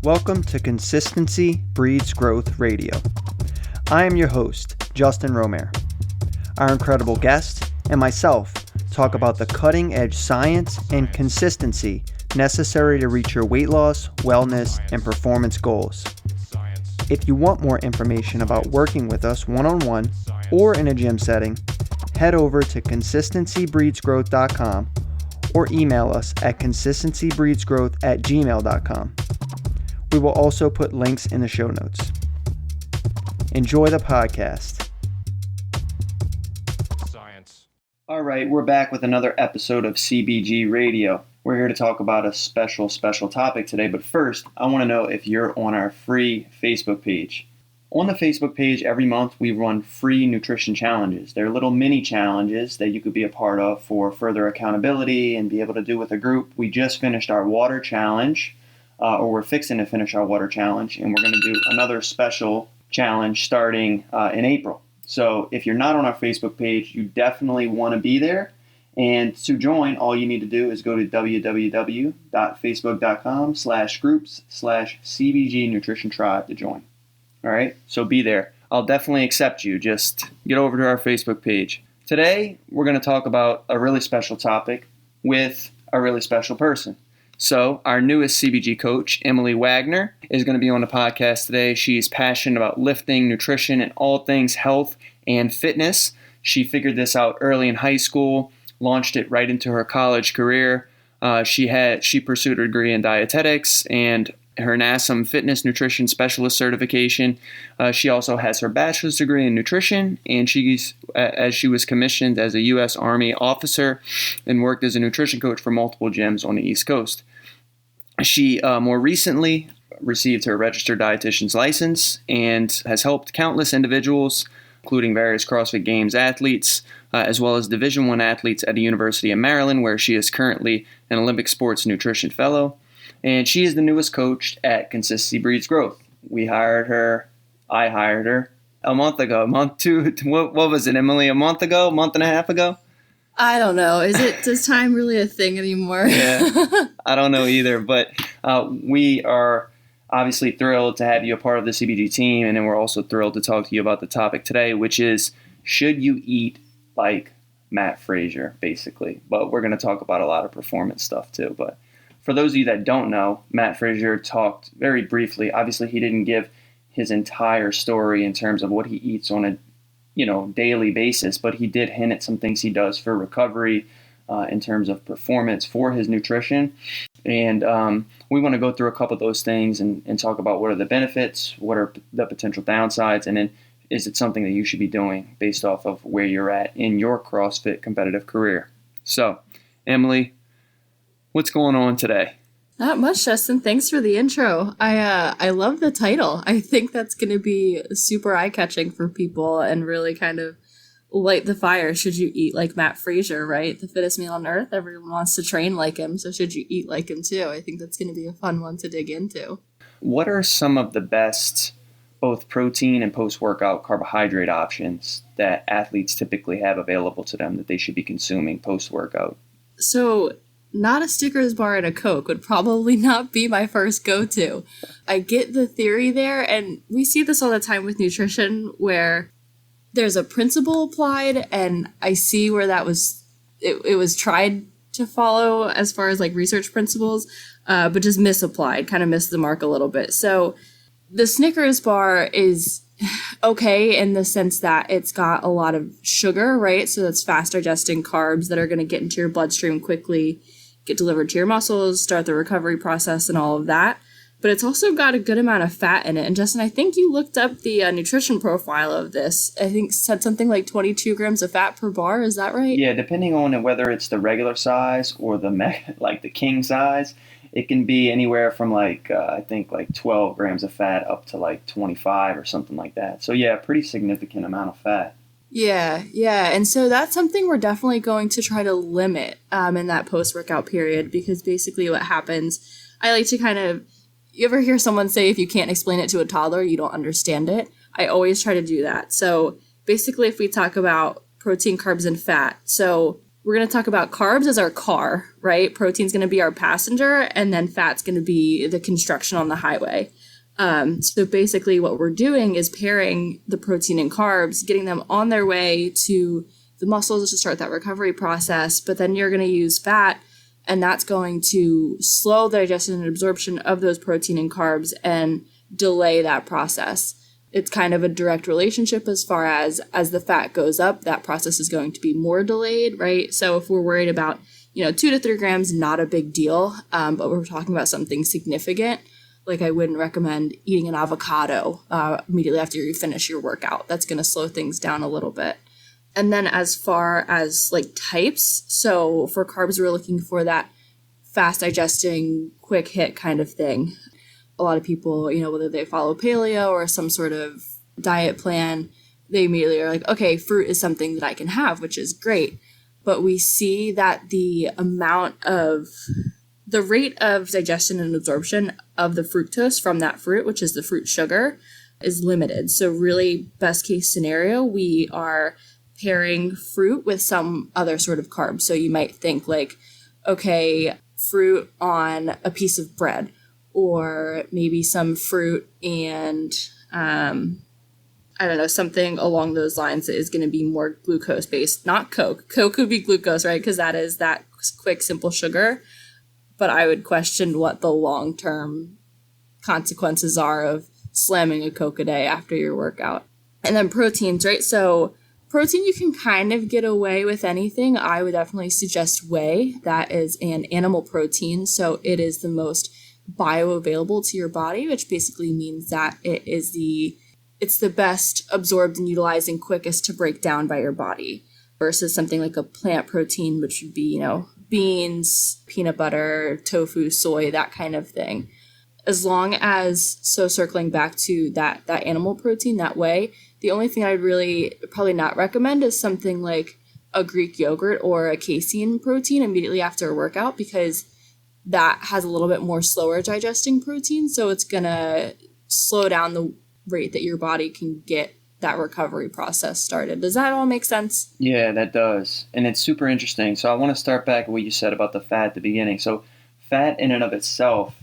Welcome to Consistency Breeds Growth Radio. I am your host, Justin Romer. Our incredible guest and myself talk about the cutting-edge science and consistency necessary to reach your weight loss, wellness, and performance goals. If you want more information about working with us one-on-one or in a gym setting, head over to consistencybreedsgrowth.com or email us at consistencybreedsgrowth@gmail.com. We will also put links in the show notes. Enjoy the podcast. Science. All right, we're back with another episode of CBG Radio. We're here to talk about a special topic today, but first, I want to know if you're on our free Facebook page. On the Facebook page, every month we run free nutrition challenges. They're little mini challenges that you could be a part of for further accountability and be able to do with a group. We just finished our water challenge. Or we're fixing to finish our water challenge, and we're going to do another special challenge starting in April. So if you're not on our Facebook page, you definitely want to be there. And to join, all you need to do is go to www.facebook.com/groups/CBG Nutrition Tribe to join. All right, so be there. I'll definitely accept you. Just get over to our Facebook page. Today, we're going to talk about a really special topic with a really special person. So our newest CBG coach, Emily Wagener, is going to be on the podcast today. She's passionate about lifting, nutrition, and all things health and fitness. She figured this out early in high school, launched it right into her college career. She pursued her degree in dietetics and her NASM fitness nutrition specialist certification. She also has her bachelor's degree in nutrition, and she was commissioned as a U.S. Army officer and worked as a nutrition coach for multiple gyms on the East Coast. She more recently received her registered dietitian's license and has helped countless individuals, including various CrossFit Games athletes, as well as Division I athletes at the University of Maryland, where she is currently an Olympic Sports Nutrition Fellow. And she is the newest coach at Consistency Breeds Growth. I hired her a month ago. What was it, Emily? A month ago? A month and a half ago? I don't know. Is time really a thing anymore? Yeah, I don't know either. But we are obviously thrilled to have you a part of the CBG team. And then we're also thrilled to talk to you about the topic today, which is, should you eat like Mat Fraser, basically? But we're going to talk about a lot of performance stuff too. But for those of you that don't know, Mat Fraser talked very briefly. Obviously, he didn't give his entire story in terms of what he eats on a daily basis, but he did hint at some things he does for recovery in terms of performance for his nutrition. And we want to go through a couple of those things and talk about what are the benefits, what are the potential downsides, and then is it something that you should be doing based off of where you're at in your CrossFit competitive career. So, Emily, what's going on today? Not much, Justin. Thanks for the intro. I love the title. I think that's going to be super eye-catching for people and really kind of light the fire. Should you eat like Mat Fraser, right? The fittest man on earth. Everyone wants to train like him, so should you eat like him too? I think that's going to be a fun one to dig into. What are some of the best both protein and post-workout carbohydrate options that athletes typically have available to them that they should be consuming post-workout? So, not a Snickers bar and a Coke would probably not be my first go-to. I get the theory there, and we see this all the time with nutrition where there's a principle applied, and I see where that was, it was tried to follow as far as like research principles, but just misapplied, kind of missed the mark a little bit. So the Snickers bar is okay in the sense that it's got a lot of sugar, right? So that's fast digesting carbs that are going to get into your bloodstream quickly, get delivered to your muscles, start the recovery process and all of that. But it's also got a good amount of fat in it. And Justin, I think you looked up the nutrition profile of this. I think said something like 22 grams of fat per bar. Is that right? Yeah, depending on whether it's the regular size or the king size, it can be anywhere from I think 12 grams of fat up to 25 or something like that. So yeah, pretty significant amount of fat. Yeah. And so that's something we're definitely going to try to limit in that post-workout period, because basically what happens, I like to you ever hear someone say if you can't explain it to a toddler, you don't understand it? I always try to do that. So basically if we talk about protein, carbs, and fat, so we're going to talk about carbs as our car, right? Protein's going to be our passenger, and then fat's going to be the construction on the highway. So basically what we're doing is pairing the protein and carbs, getting them on their way to the muscles to start that recovery process. But then you're going to use fat, and that's going to slow the digestion and absorption of those protein and carbs and delay that process. It's kind of a direct relationship as far as the fat goes up, that process is going to be more delayed, right? So if we're worried about, 2 to 3 grams, not a big deal. But we're talking about something significant. Like I wouldn't recommend eating an avocado immediately after you finish your workout. That's going to slow things down a little bit. And then as far as like types, so for carbs, we're looking for that fast digesting, quick hit kind of thing. A lot of people, whether they follow paleo or some sort of diet plan, they immediately are like, okay, fruit is something that I can have, which is great. But we see that the rate of digestion and absorption of the fructose from that fruit, which is the fruit sugar, is limited. So really, best case scenario, we are pairing fruit with some other sort of carb. So you might think like, okay, fruit on a piece of bread, or maybe some fruit and, something along those lines that is going to be more glucose based, not Coke. Coke would be glucose, right? Because that is that quick, simple sugar. But I would question what the long-term consequences are of slamming a Coke a day after your workout. And then proteins, right? So protein, you can kind of get away with anything. I would definitely suggest whey. That is an animal protein. So it is the most bioavailable to your body, which basically means that it's the best absorbed and utilized and quickest to break down by your body, versus something like a plant protein, which would be, beans, peanut butter, tofu, soy, that kind of thing. As long as, so circling back to that animal protein, that way, the only thing I'd really probably not recommend is something like a Greek yogurt or a casein protein immediately after a workout, because that has a little bit more slower digesting protein. So it's going to slow down the rate that your body can get that recovery process started. Does that all make sense? Yeah, that does. And it's super interesting. So I want to start back at what you said about the fat at the beginning. So fat in and of itself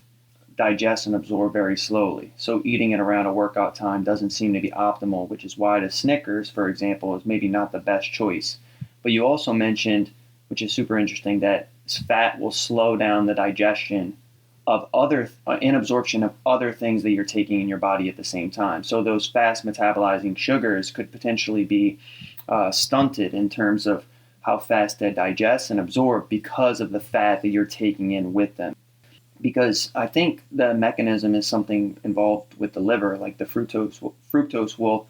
digests and absorb very slowly. So eating it around a workout time doesn't seem to be optimal, which is why the Snickers, for example, is maybe not the best choice. But you also mentioned, which is super interesting, that fat will slow down the digestion of other and absorption of other things that you're taking in your body at the same time. So those fast metabolizing sugars could potentially be stunted in terms of how fast they digest and absorb because of the fat that you're taking in with them. Because I think the mechanism is something involved with the liver, like the fructose will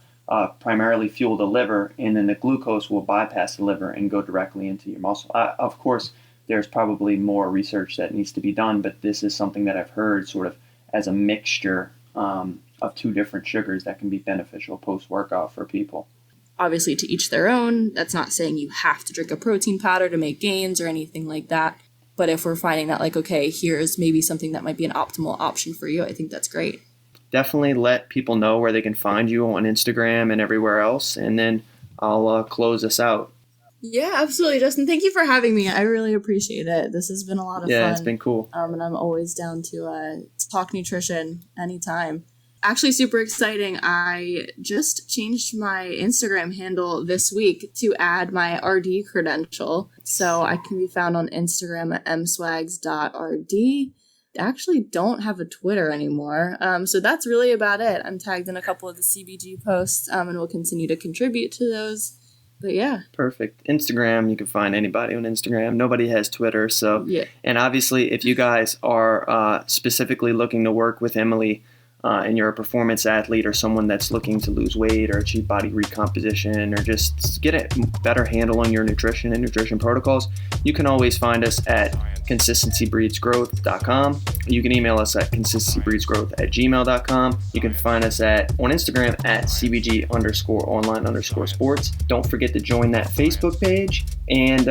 primarily fuel the liver, and then the glucose will bypass the liver and go directly into your muscle. Of course, there's probably more research that needs to be done, but this is something that I've heard sort of as a mixture of 2 different sugars that can be beneficial post-workout for people. Obviously, to each their own. That's not saying you have to drink a protein powder to make gains or anything like that. But if we're finding that, like, okay, here's maybe something that might be an optimal option for you, I think that's great. Definitely let people know where they can find you on Instagram and everywhere else, and then I'll close this out. Yeah, absolutely, Justin. Thank you for having me. I really appreciate it. This has been a lot of fun. Yeah, it's been cool. And I'm always down to talk nutrition anytime. Actually, super exciting. I just changed my Instagram handle this week to add my RD credential. So I can be found on Instagram at mswags.rd. I actually don't have a Twitter anymore. So that's really about it. I'm tagged in a couple of the CBG posts and will continue to contribute to those. But yeah. Perfect. Instagram, you can find anybody on Instagram. Nobody has Twitter. So, yeah. And obviously, if you guys are specifically looking to work with Emily and you're a performance athlete or someone that's looking to lose weight or achieve body recomposition or just get a better handle on your nutrition and nutrition protocols, you can always find us at consistencybreedsgrowth.com. You can email us at consistencybreedsgrowth@gmail.com. You can find us on Instagram at CBG_online_sports. Don't forget to join that Facebook page And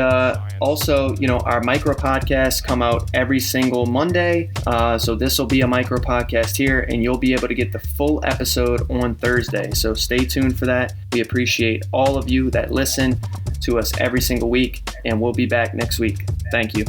also, our micro podcasts come out every single Monday. So this will be a micro podcast here, and you'll be able to get the full episode on Thursday. So stay tuned for that. We appreciate all of you that listen to us every single week, and we'll be back next week. Thank you.